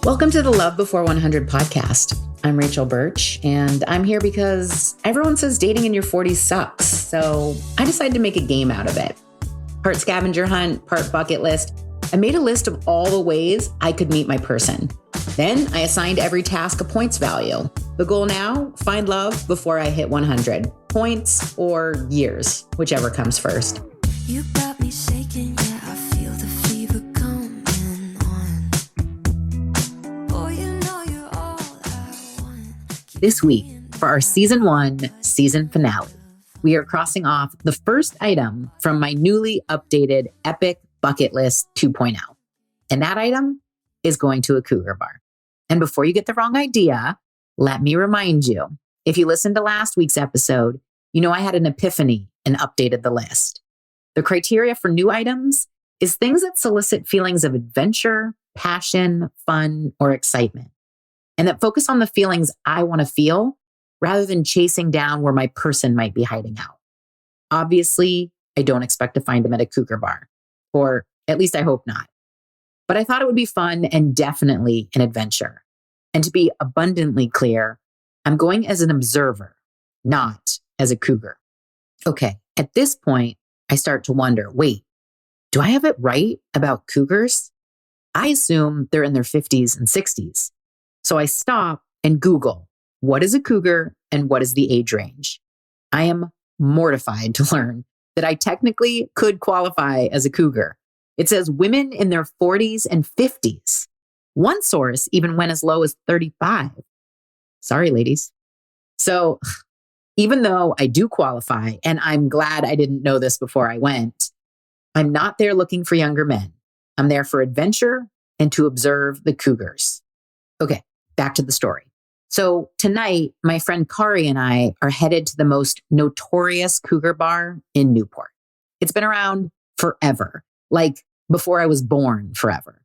Welcome to the Love Before 100 podcast. I'm Rachel Birch, and I'm here because everyone says dating in your 40s sucks. So I decided to make a game out of it. Part scavenger hunt, part bucket list. I made a list of all the ways I could meet my person. Then I assigned every task a points value. The goal now, find love before I hit 100. Points or years, whichever comes first. You got me shaking, yeah, I feel the fever coming on. Boy, you know you're all I want. This week, for our season 1 season finale, we are crossing off the first item from my newly updated Epic Bucket List 2.0. And that item is going to a Cougar Bar. And before you get the wrong idea, let me remind you, if you listened to last week's episode, you know I had an epiphany and updated the list. The criteria for new items is things that solicit feelings of adventure, passion, fun, or excitement, and that focus on the feelings I want to feel rather than chasing down where my person might be hiding out. Obviously, I don't expect to find them at a Cougar Bar, or at least I hope not. But I thought it would be fun and definitely an adventure. And to be abundantly clear, I'm going as an observer, not as a cougar. Okay, at this point, I start to wonder, wait, do I have it right about cougars? I assume they're in their 50s and 60s. So I stop and Google, what is a cougar and what is the age range? I am mortified to learn that I technically could qualify as a cougar. It says women in their 40s and 50s. One source even went as low as 35. Sorry, ladies. So even though I do qualify, and I'm glad I didn't know this before I went, I'm not there looking for younger men. I'm there for adventure and to observe the cougars. Okay, back to the story. So tonight, my friend Kari and I are headed to the most notorious Cougar Bar in Newport. It's been around forever, like before I was born forever.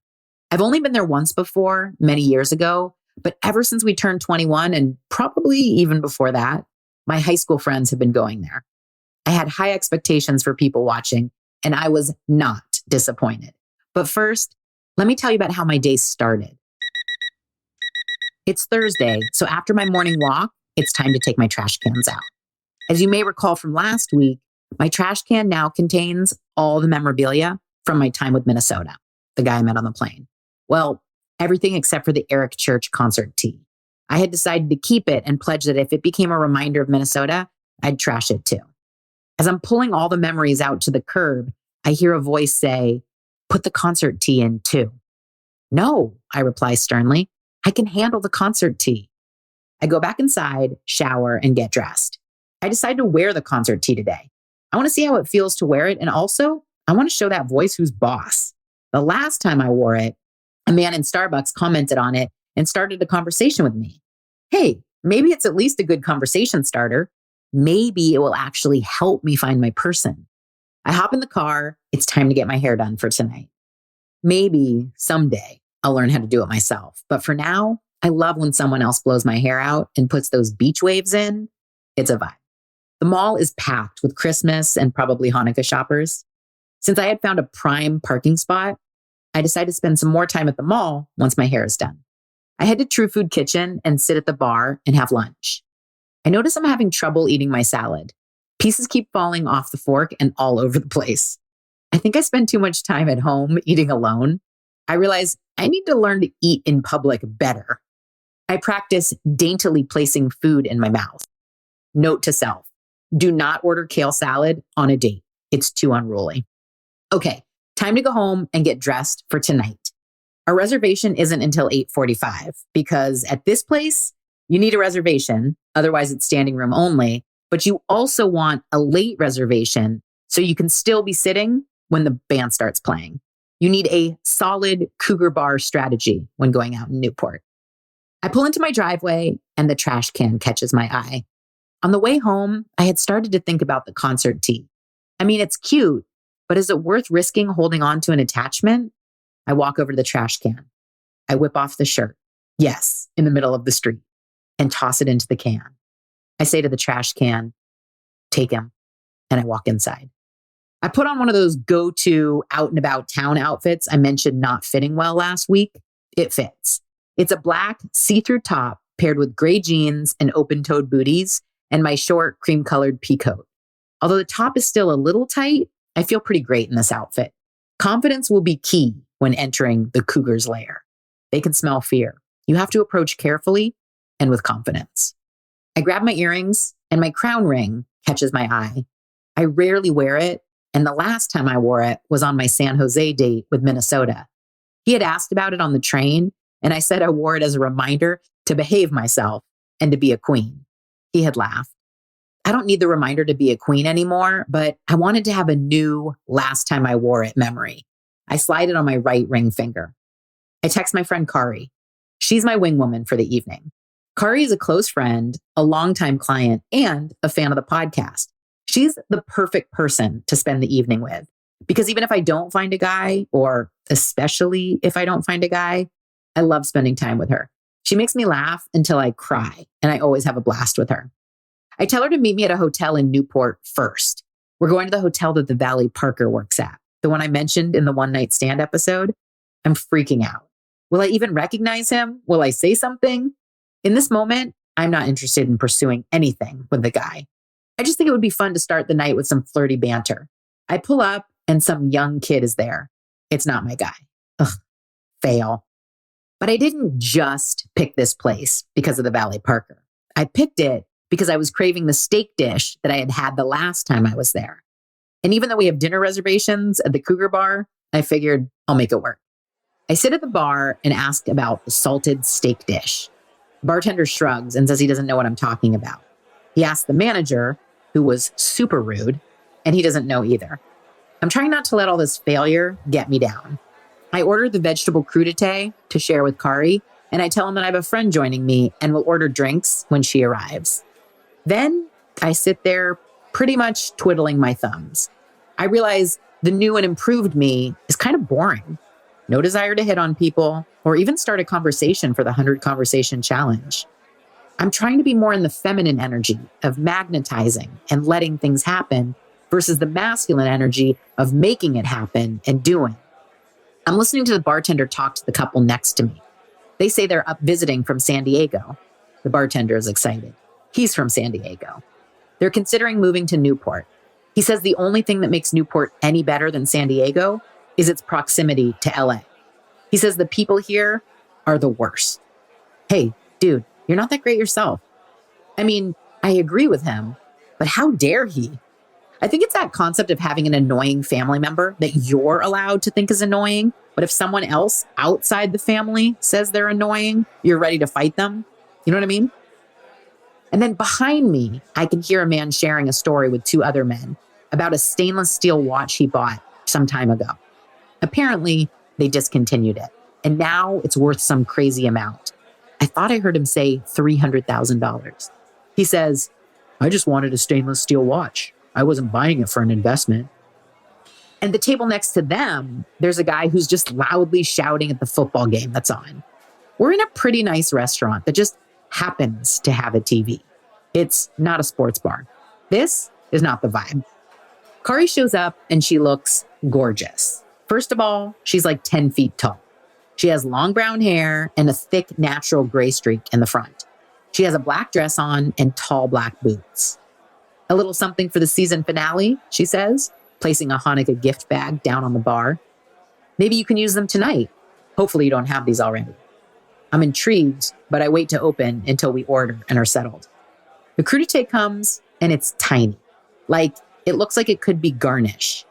I've only been there once before, many years ago, but ever since we turned 21, and probably even before that, my high school friends have been going there. I had high expectations for people watching, and I was not disappointed. But first, let me tell you about how my day started. It's Thursday, so after my morning walk, it's time to take my trash cans out. As you may recall from last week, my trash can now contains all the memorabilia from my time with Minnesota, the guy I met on the plane. Well, everything except for the Eric Church concert tee. I had decided to keep it and pledge that if it became a reminder of Minnesota, I'd trash it too. As I'm pulling all the memories out to the curb, I hear a voice say, "Put the concert tee in too." "No," I reply sternly. "I can handle the concert tee." I go back inside, shower, and get dressed. I decide to wear the concert tee today. I want to see how it feels to wear it, and also, I want to show that voice who's boss. The last time I wore it, a man in Starbucks commented on it and started a conversation with me. Hey, maybe it's at least a good conversation starter. Maybe it will actually help me find my person. I hop in the car. It's time to get my hair done for tonight. Maybe someday I'll learn how to do it myself. But for now, I love when someone else blows my hair out and puts those beach waves in. It's a vibe. The mall is packed with Christmas and probably Hanukkah shoppers. Since I had found a prime parking spot, I decided to spend some more time at the mall once my hair is done. I head to True Food Kitchen and sit at the bar and have lunch. I notice I'm having trouble eating my salad. Pieces keep falling off the fork and all over the place. I think I spend too much time at home eating alone. I realize I need to learn to eat in public better. I practice daintily placing food in my mouth. Note to self, do not order kale salad on a date. It's too unruly. Okay, time to go home and get dressed for tonight. Our reservation isn't until 8:45 because at this place, you need a reservation. Otherwise, it's standing room only. But you also want a late reservation so you can still be sitting when the band starts playing. You need a solid Cougar Bar strategy when going out in Newport. I pull into my driveway and the trash can catches my eye. On the way home, I had started to think about the concert tee. I mean, it's cute, but is it worth risking holding on to an attachment? I walk over to the trash can. I whip off the shirt. Yes, in the middle of the street, and toss it into the can. I say to the trash can, "Take him," and I walk inside. I put on one of those go-to out and about town outfits I mentioned not fitting well last week. It fits. It's a black see-through top paired with gray jeans and open-toed booties and my short cream-colored pea coat. Although the top is still a little tight, I feel pretty great in this outfit. Confidence will be key when entering the Cougar's lair. They can smell fear. You have to approach carefully and with confidence. I grab my earrings and my crown ring catches my eye. I rarely wear it, and the last time I wore it was on my San Jose date with Minnesota. He had asked about it on the train, and I said I wore it as a reminder to behave myself and to be a queen. He had laughed. I don't need the reminder to be a queen anymore, but I wanted to have a new last time I wore it memory. I slide it on my right ring finger. I text my friend Kari. She's my wing woman for the evening. Kari is a close friend, a longtime client, and a fan of the podcast. She's the perfect person to spend the evening with because even if I don't find a guy, or especially if I don't find a guy, I love spending time with her. She makes me laugh until I cry, and I always have a blast with her. I tell her to meet me at a hotel in Newport first. We're going to the hotel that the Valley Parker works at, the one I mentioned in the One Night Stand episode. I'm freaking out. Will I even recognize him? Will I say something? In this moment, I'm not interested in pursuing anything with the guy. I just think it would be fun to start the night with some flirty banter. I pull up and some young kid is there. It's not my guy. Ugh, fail. But I didn't just pick this place because of the Valley Parker. I picked it because I was craving the steak dish that I had had the last time I was there. And even though we have dinner reservations at the Cougar Bar, I figured I'll make it work. I sit at the bar and ask about the salted steak dish. The bartender shrugs and says he doesn't know what I'm talking about. He asks the manager, who was super rude, and he doesn't know either. I'm trying not to let all this failure get me down. I order the vegetable crudité to share with Kari, and I tell him that I have a friend joining me and will order drinks when she arrives. Then I sit there pretty much twiddling my thumbs. I realize the new and improved me is kind of boring. No desire to hit on people or even start a conversation for the 100 Conversation Challenge. I'm trying to be more in the feminine energy of magnetizing and letting things happen versus the masculine energy of making it happen and doing. I'm listening to the bartender talk to the couple next to me. They say they're up visiting from San Diego. The bartender is excited. He's from San Diego. They're considering moving to Newport. He says the only thing that makes Newport any better than San Diego is its proximity to LA. He says the people here are the worst. Hey, dude, you're not that great yourself. I mean, I agree with him, but how dare he? I think it's that concept of having an annoying family member that you're allowed to think is annoying, but if someone else outside the family says they're annoying, you're ready to fight them. You know what I mean? And then behind me, I can hear a man sharing a story with two other men about a stainless steel watch he bought some time ago. Apparently, they discontinued it, and now it's worth some crazy amount. I thought I heard him say $300,000. He says, I just wanted a stainless steel watch. I wasn't buying it for an investment. And the table next to them, there's a guy who's just loudly shouting at the football game that's on. We're in a pretty nice restaurant that just happens to have a TV. It's not a sports bar. This is not the vibe. Kari shows up and she looks gorgeous. First of all, she's like 10 feet tall. She has long brown hair and a thick natural gray streak in the front. She has a black dress on and tall black boots. A little something for the season finale, she says, placing a Hanukkah gift bag down on the bar. Maybe you can use them tonight. Hopefully you don't have these already. I'm intrigued, but I wait to open until we order and are settled. The crudité comes and it's tiny. Like, it looks like it could be garnish.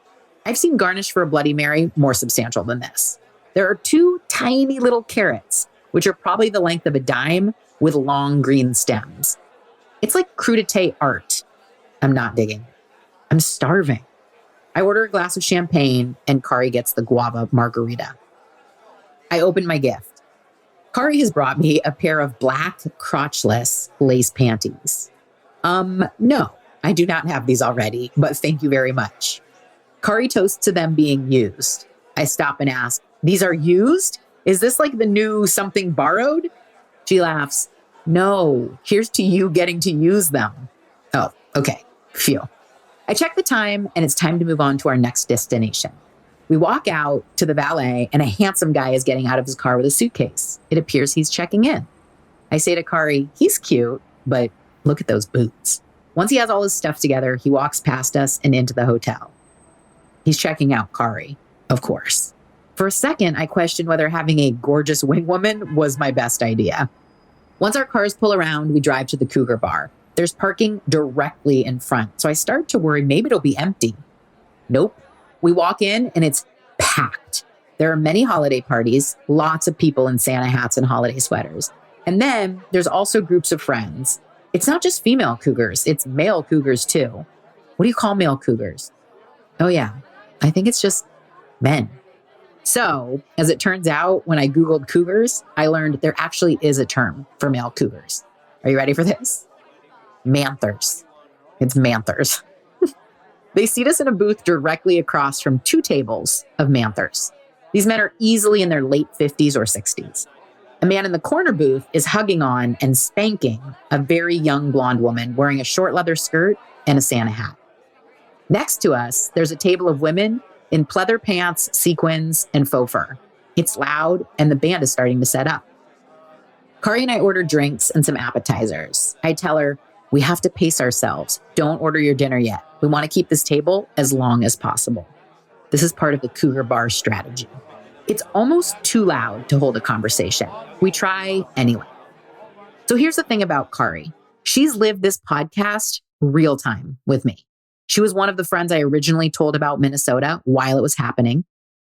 I've seen garnish for a Bloody Mary more substantial than this. There are two tiny little carrots, which are probably the length of a dime with long green stems. It's like crudité art. I'm not digging. I'm starving. I order a glass of champagne and Kari gets the guava margarita. I open my gift. Kari has brought me a pair of black crotchless lace panties. No, I do not have these already, but thank you very much. Kari toasts to them being used. I stop and ask, these are used? Is this like the new something borrowed? She laughs. No, here's to you getting to use them. Oh, okay. Phew. I check the time and it's time to move on to our next destination. We walk out to the valet, and a handsome guy is getting out of his car with a suitcase. It appears he's checking in. I say to Kari, he's cute, but look at those boots. Once he has all his stuff together, he walks past us and into the hotel. He's checking out Kari, of course. For a second, I questioned whether having a gorgeous wing woman was my best idea. Once our cars pull around, we drive to the Cougar Bar. There's parking directly in front, so I start to worry maybe it'll be empty. Nope. We walk in and it's packed. There are many holiday parties, lots of people in Santa hats and holiday sweaters. And then there's also groups of friends. It's not just female cougars, it's male cougars too. What do you call male cougars? Oh yeah, I think it's just men. So, as it turns out, when I Googled cougars, I learned there actually is a term for male cougars. Are you ready for this? Manthers. It's Manthers. They seat us in a booth directly across from 2 tables of Manthers. These men are easily in their late 50s or 60s. A man in the corner booth is hugging on and spanking a very young blonde woman wearing a short leather skirt and a Santa hat. Next to us, there's a table of women in pleather pants, sequins, and faux fur. It's loud, and the band is starting to set up. Kari and I order drinks and some appetizers. I tell her, we have to pace ourselves. Don't order your dinner yet. We want to keep this table as long as possible. This is part of the Cougar Bar strategy. It's almost too loud to hold a conversation. We try anyway. So here's the thing about Kari. She's lived this podcast real time with me. She was one of the friends I originally told about Minnesota while it was happening.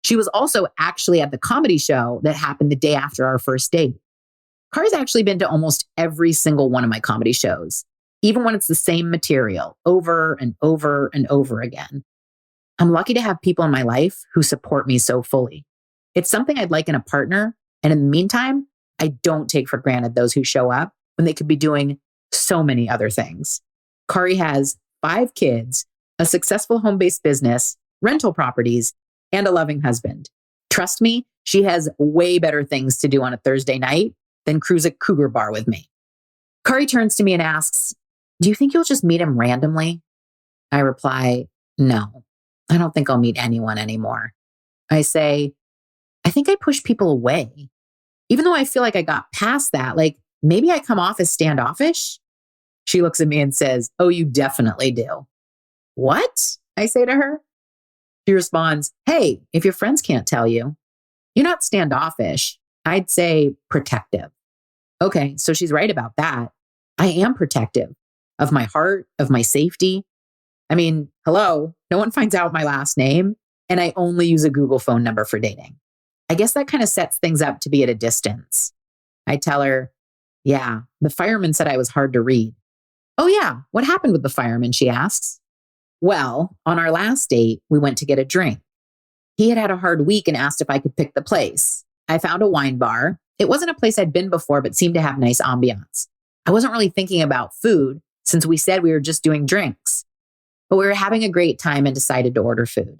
She was also actually at the comedy show that happened the day after our first date. Kari's actually been to almost every single one of my comedy shows, even when it's the same material over and over and over again. I'm lucky to have people in my life who support me so fully. It's something I'd like in a partner. And in the meantime, I don't take for granted those who show up when they could be doing so many other things. Kari has 5 kids, a successful home-based business, rental properties, and a loving husband. Trust me, she has way better things to do on a Thursday night than cruise a Cougar Bar with me. Kari turns to me and asks, do you think you'll just meet him randomly? I reply, no, I don't think I'll meet anyone anymore. I say, I think I push people away. Even though I feel like I got past that, like maybe I come off as standoffish. She looks at me and says, oh, you definitely do. What? I say to her. She responds, hey, if your friends can't tell you, you're not standoffish. I'd say protective. Okay, so she's right about that. I am protective of my heart, of my safety. I mean, hello, no one finds out my last name, and I only use a Google phone number for dating. I guess that kind of sets things up to be at a distance. I tell her, yeah, the fireman said I was hard to read. Oh yeah, what happened with the fireman, she asks. Well, on our last date, we went to get a drink. He had had a hard week and asked if I could pick the place. I found a wine bar. It wasn't a place I'd been before, but seemed to have nice ambiance. I wasn't really thinking about food since we said we were just doing drinks, but we were having a great time and decided to order food.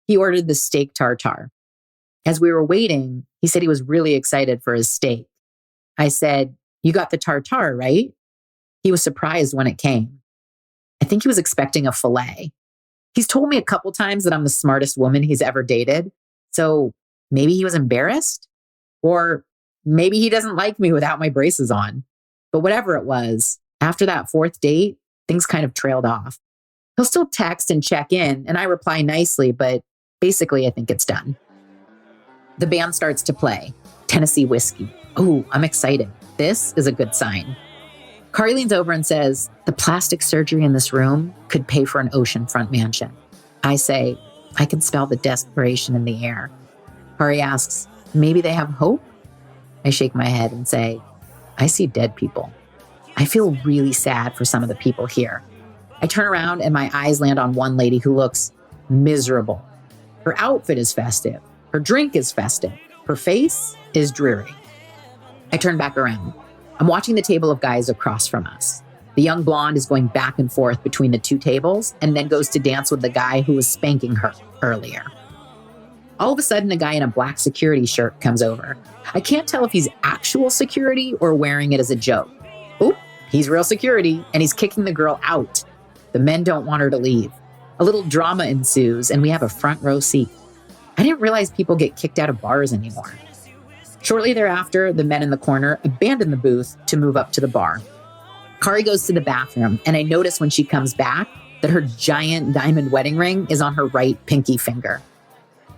He ordered the steak tartare. As we were waiting, he said he was really excited for his steak. I said, you got the tartare, right? He was surprised when it came. I think he was expecting a filet. He's told me a couple times that I'm the smartest woman he's ever dated. So maybe he was embarrassed, or maybe he doesn't like me without my braces on. But whatever it was, after that 4th date, things kind of trailed off. He'll still text and check in, and I reply nicely, but basically I think it's done. The band starts to play Tennessee Whiskey. Ooh, I'm excited. This is a good sign. Kari leans over and says, the plastic surgery in this room could pay for an oceanfront mansion. I say, I can smell the desperation in the air. Kari asks, maybe they have hope? I shake my head and say, I see dead people. I feel really sad for some of the people here. I turn around and my eyes land on one lady who looks miserable. Her outfit is festive. Her drink is festive. Her face is dreary. I turn back around. I'm watching the table of guys across from us. The young blonde is going back and forth between the 2 tables and then goes to dance with the guy who was spanking her earlier. All of a sudden, a guy in a black security shirt comes over. I can't tell if he's actual security or wearing it as a joke. Oop, he's real security, and he's kicking the girl out. The men don't want her to leave. A little drama ensues, and we have a front row seat. I didn't realize people get kicked out of bars anymore. Shortly thereafter, the men in the corner abandon the booth to move up to the bar. Kari goes to the bathroom, and I notice when she comes back that her giant diamond wedding ring is on her right pinky finger.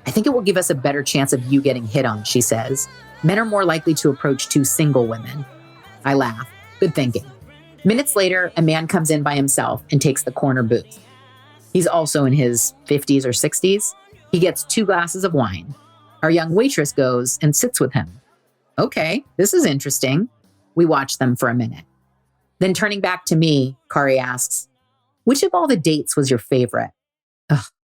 I think it will give us a better chance of you getting hit on, she says. Men are more likely to approach two single women. I laugh. Good thinking. Minutes later, a man comes in by himself and takes the corner booth. He's also in his 50s or 60s. He gets 2 glasses of wine. Our young waitress goes and sits with him. Okay, this is interesting. We watch them for a minute. Then turning back to me, Kari asks, which of all the dates was your favorite?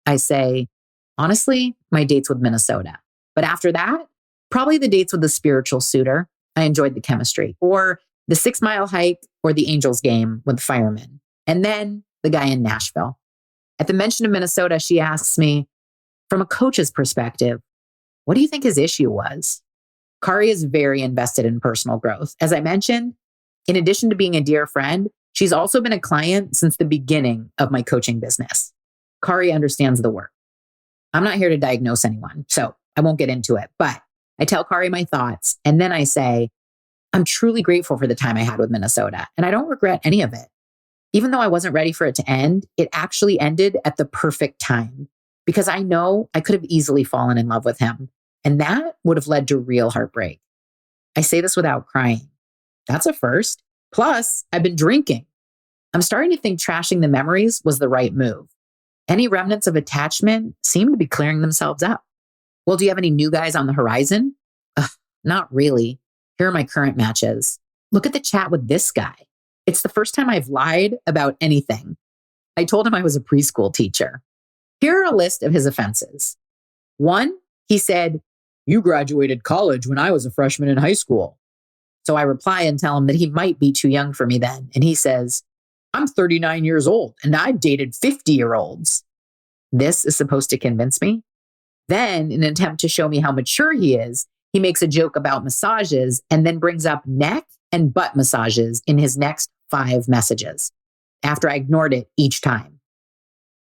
I say, honestly, my dates with Minnesota. But after that, probably the dates with the spiritual suitor. I enjoyed the chemistry. Or the 6-mile hike or the Angels game with the firemen. And then the guy in Nashville. At the mention of Minnesota, she asks me, from a coach's perspective, what do you think his issue was? Kari is very invested in personal growth. As I mentioned, in addition to being a dear friend, she's also been a client since the beginning of my coaching business. Kari understands the work. I'm not here to diagnose anyone, so I won't get into it, but I tell Kari my thoughts, and then I say, I'm truly grateful for the time I had with Minnesota, and I don't regret any of it. Even though I wasn't ready for it to end, it actually ended at the perfect time because I know I could have easily fallen in love with him, and that would have led to real heartbreak. I say this without crying. That's a first. Plus, I've been drinking. I'm starting to think trashing the memories was the right move. Any remnants of attachment seem to be clearing themselves up. Well, do you have any new guys on the horizon? Not really. Here are my current matches. Look at the chat with this guy. It's the first time I've lied about anything. I told him I was a preschool teacher. Here are a list of his offenses. 1, he said, you graduated college when I was a freshman in high school. So I reply and tell him that he might be too young for me then. And he says, I'm 39 years old and I've dated 50-year-olds. This is supposed to convince me. Then, in an attempt to show me how mature he is, he makes a joke about massages and then brings up neck and butt massages in his next 5 messages, after I ignored it each time.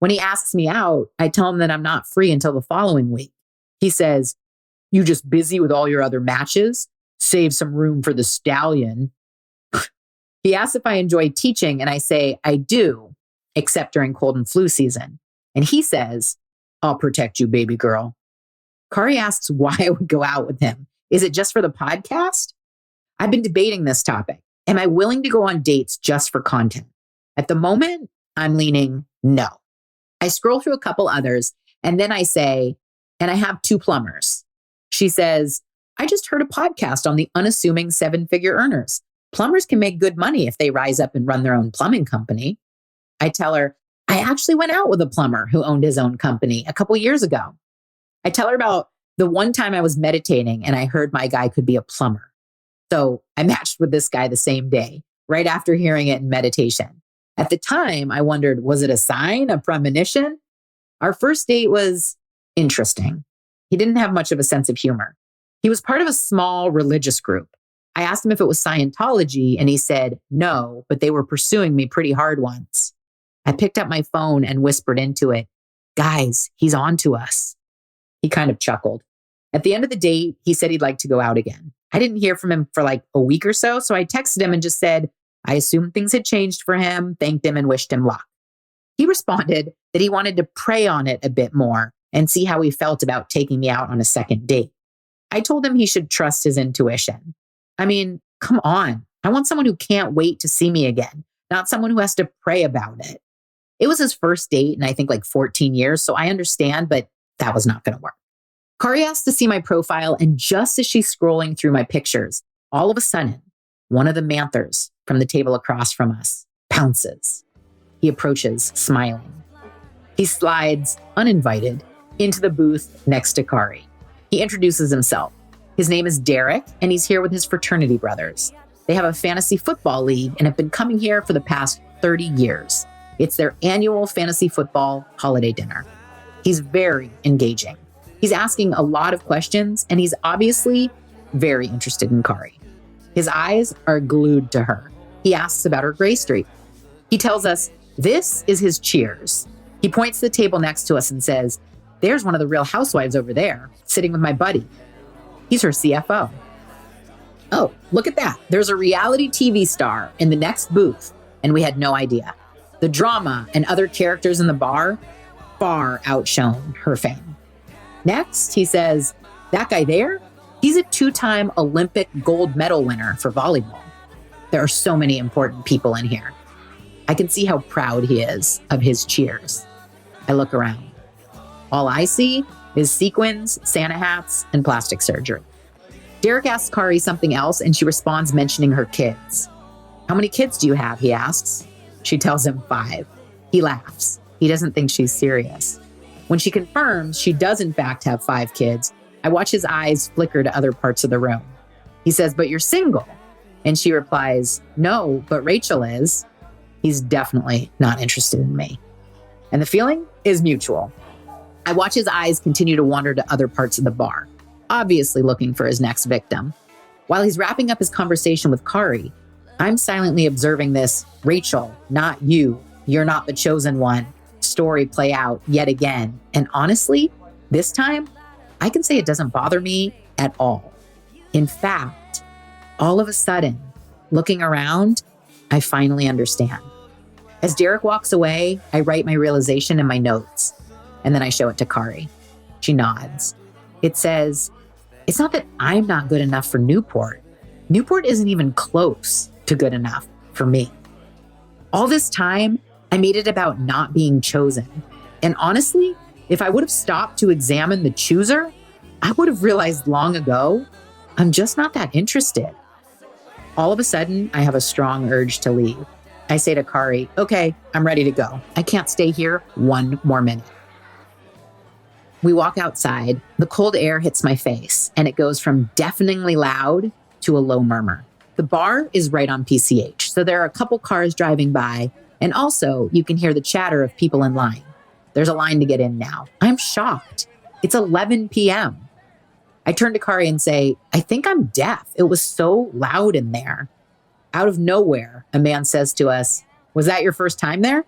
When he asks me out, I tell him that I'm not free until the following week. He says, you just busy with all your other matches? Save some room for the stallion. He asks if I enjoy teaching, and I say, I do, except during cold and flu season. And he says, I'll protect you, baby girl. Kari asks why I would go out with him. Is it just for the podcast? I've been debating this topic. Am I willing to go on dates just for content? At the moment, I'm leaning no. I scroll through a couple others, and then I say, and I have 2 plumbers. She says, I just heard a podcast on the unassuming 7-figure earners. Plumbers can make good money if they rise up and run their own plumbing company. I tell her, I actually went out with a plumber who owned his own company a couple years ago. I tell her about the one time I was meditating and I heard my guy could be a plumber. So I matched with this guy the same day, right after hearing it in meditation. At the time, I wondered, was it a sign, a premonition? Our first date was interesting. He didn't have much of a sense of humor. He was part of a small religious group. I asked him if it was Scientology, and he said no, but they were pursuing me pretty hard once. I picked up my phone and whispered into it, guys, he's on to us. He kind of chuckled. At the end of the date, he said he'd like to go out again. I didn't hear from him for like a week or so I texted him and just said, I assumed things had changed for him, thanked him, and wished him luck. He responded that he wanted to pray on it a bit more and see how he felt about taking me out on a second date. I told him he should trust his intuition. I mean, come on. I want someone who can't wait to see me again, not someone who has to pray about it. It was his first date in I think like 14 years, so I understand, but that was not going to work. Kari asked to see my profile, and just as she's scrolling through my pictures, all of a sudden, one of the Manthers from the table across from us pounces. He approaches, smiling. He slides, uninvited, into the booth next to Kari. He introduces himself. His name is Derek, and he's here with his fraternity brothers. They have a fantasy football league and have been coming here for the past 30 years. It's their annual fantasy football holiday dinner. He's very engaging. He's asking a lot of questions, and he's obviously very interested in Kari. His eyes are glued to her. He asks about her gray streak. He tells us this is his cheers. He points to the table next to us and says, There's one of the Real Housewives over there, sitting with my buddy. He's her CFO. Oh, look at that. There's a reality TV star in the next booth, and we had no idea. The drama and other characters in the bar far outshone her fame. Next, he says, that guy there, he's a 2-time Olympic gold medal winner for volleyball. There are so many important people in here. I can see how proud he is of his cheers. I look around. All I see is sequins, Santa hats, and plastic surgery. Derek asks Kari something else, and she responds mentioning her kids. How many kids do you have? He asks. She tells him 5. He laughs. He doesn't think she's serious. When she confirms she does in fact have 5 kids, I watch his eyes flicker to other parts of the room. He says, but you're single. And she replies, no, but Rachel is. He's definitely not interested in me. And the feeling is mutual. I watch his eyes continue to wander to other parts of the bar, obviously looking for his next victim. While he's wrapping up his conversation with Kari, I'm silently observing this Rachel, not you, you're not the chosen one story play out yet again. And honestly, this time, I can say it doesn't bother me at all. In fact, all of a sudden, looking around, I finally understand. As Derek walks away, I write my realization in my notes, and then I show it to Kari. She nods. It says, it's not that I'm not good enough for Newport. Newport isn't even close to good enough for me. All this time, I made it about not being chosen. And honestly, if I would have stopped to examine the chooser, I would have realized long ago, I'm just not that interested. All of a sudden, I have a strong urge to leave. I say to Kari, okay, I'm ready to go. I can't stay here one more minute. We walk outside. The cold air hits my face, and it goes from deafeningly loud to a low murmur. The bar is right on PCH, so there are a couple cars driving by, and also you can hear the chatter of people in line. There's a line to get in now. I'm shocked. It's 11 p.m. I turn to Kari and say, I think I'm deaf. It was so loud in there. Out of nowhere, a man says to us, was that your first time there?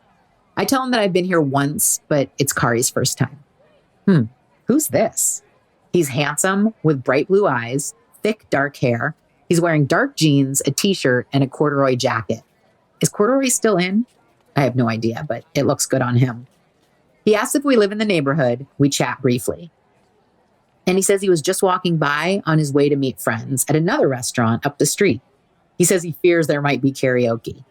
I tell him that I've been here once, but it's Kari's first time. Who's this? He's handsome with bright blue eyes, thick dark hair. He's wearing dark jeans, a t-shirt, and a corduroy jacket. Is corduroy still in? I have no idea, but it looks good on him. He asks if we live in the neighborhood. We chat briefly. And he says he was just walking by on his way to meet friends at another restaurant up the street. He says he fears there might be karaoke.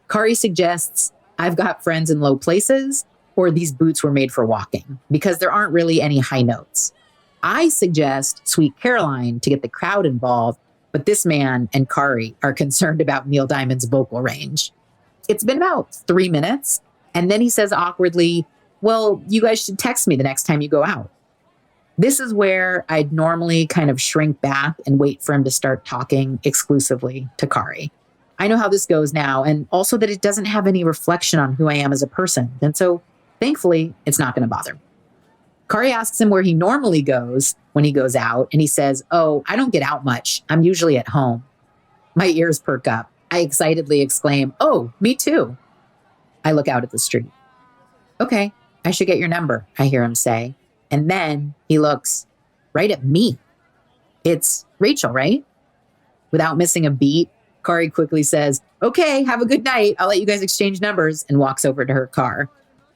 Kari suggests, I've got friends in low places, or these boots were made for walking, because there aren't really any high notes. I suggest Sweet Caroline to get the crowd involved, but this man and Kari are concerned about Neil Diamond's vocal range. It's been about 3 minutes, and then he says awkwardly, well, you guys should text me the next time you go out. This is where I'd normally kind of shrink back and wait for him to start talking exclusively to Kari. I know how this goes now, and also that it doesn't have any reflection on who I am as a person. And so, thankfully, it's not going to bother me. Kari asks him where he normally goes when he goes out, and he says, oh, I don't get out much. I'm usually at home. My ears perk up. I excitedly exclaim, oh, me too. I look out at the street. Okay, I should get your number, I hear him say. And then he looks right at me. It's Rachel, right? Without missing a beat, Kari quickly says, okay, have a good night. I'll let you guys exchange numbers, and walks over to her car.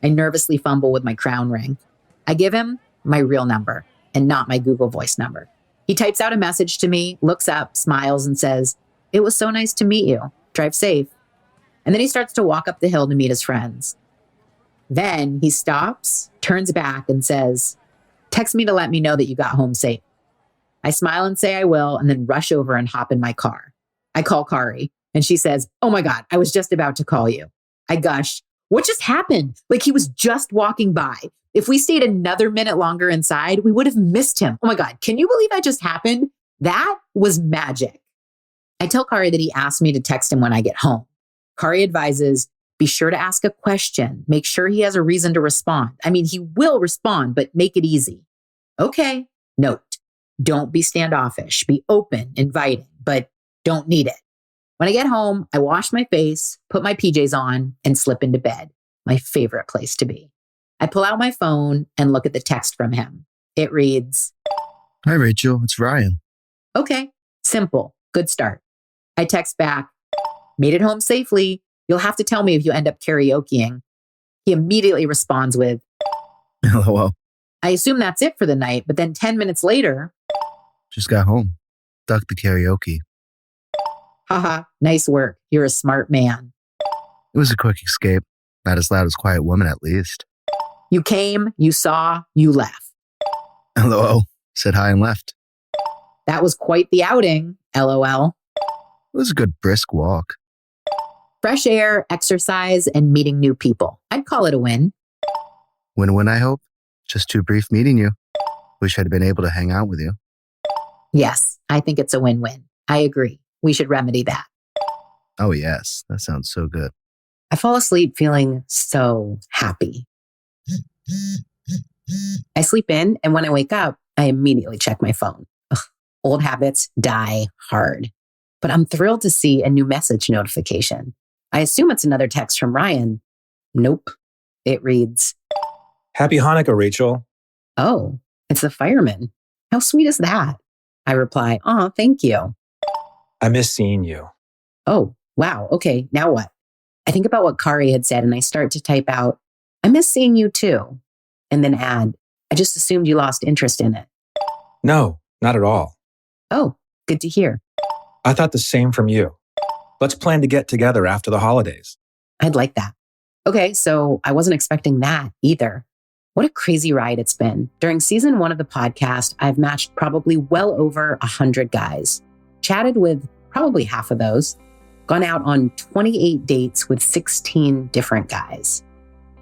I nervously fumble with my crown ring. I give him my real number and not my Google Voice number. He types out a message to me, looks up, smiles, and says, it was so nice to meet you. Drive safe. And then he starts to walk up the hill to meet his friends. Then he stops, turns back, and says, text me to let me know that you got home safe. I smile and say I will, and then rush over and hop in my car. I call Kari, and she says, oh my God, I was just about to call you. I gush, what just happened? Like he was just walking by. If we stayed another minute longer inside, we would have missed him. Oh my God, can you believe that just happened? That was magic. I tell Kari that he asked me to text him when I get home. Kari advises, be sure to ask a question. Make sure he has a reason to respond. I mean, he will respond, but make it easy. Okay. Note, don't be standoffish. Be open, inviting, but don't need it. When I get home, I wash my face, put my PJs on, and slip into bed. My favorite place to be. I pull out my phone and look at the text from him. It reads, "Hi, Rachel. It's Ryan." "Okay, simple. Good start." I text back, "Made it home safely. You'll have to tell me if you end up karaokeing." He immediately responds with, LOL. I assume that's it for the night, but then 10 minutes later, Just got home. Ducked the karaoke. haha, nice work. You're a smart man. It was a quick escape. Not as loud as Quiet Woman, at least. You came, you saw, you left. LOL. Said hi and left. That was quite the outing, LOL. It was a good brisk walk. Fresh air, exercise, and meeting new people. I'd call it a win. Win-win, I hope. Just too brief meeting you. Wish I'd been able to hang out with you. Yes, I think it's a win-win. I agree. We should remedy that. Oh, yes. That sounds so good. I fall asleep feeling so happy. I sleep in, and when I wake up, I immediately check my phone. Ugh, old habits die hard. But I'm thrilled to see a new message notification. I assume it's another text from Ryan. Nope. It reads, "Happy Hanukkah, Rachel." "Oh, it's the fireman. How sweet is that?" I reply, "Oh, thank you." "I miss seeing you." "Oh, wow. Okay, now what?" I think about what Kari had said and I start to type out, "I miss seeing you too." And then add, "I just assumed you lost interest in it." "No, not at all. Oh, good to hear. I thought the same from you. Let's plan to get together after the holidays." I'd like that. Okay, so I wasn't expecting that either. What a crazy ride it's been. During season 1 of the podcast, I've matched probably well over 100 guys, chatted with probably half of those, gone out on 28 dates with 16 different guys.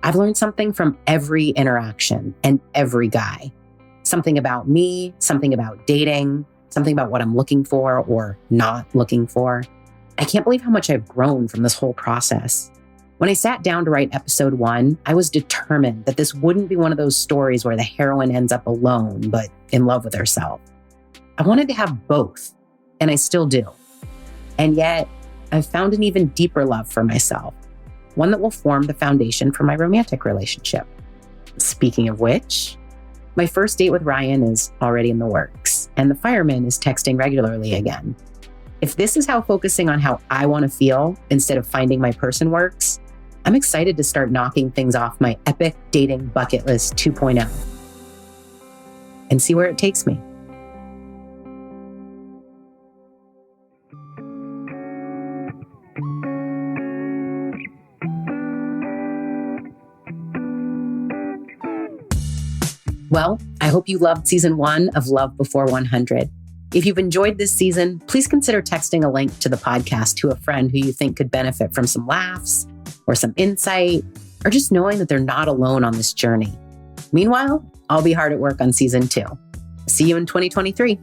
I've learned something from every interaction and every guy. Something about me, something about dating, something about what I'm looking for or not looking for. I can't believe how much I've grown from this whole process. When I sat down to write episode 1, I was determined that this wouldn't be one of those stories where the heroine ends up alone, but in love with herself. I wanted to have both, and I still do. And yet, I've found an even deeper love for myself, one that will form the foundation for my romantic relationship. Speaking of which, my first date with Ryan is already in the works, and the fireman is texting regularly again. If this is how focusing on how I want to feel instead of finding my person works, I'm excited to start knocking things off my epic dating bucket list 2.0 and see where it takes me. Well, I hope you loved season 1 of Love Before 100. If you've enjoyed this season, please consider texting a link to the podcast to a friend who you think could benefit from some laughs or some insight, or just knowing that they're not alone on this journey. Meanwhile, I'll be hard at work on season 2. See you in 2023.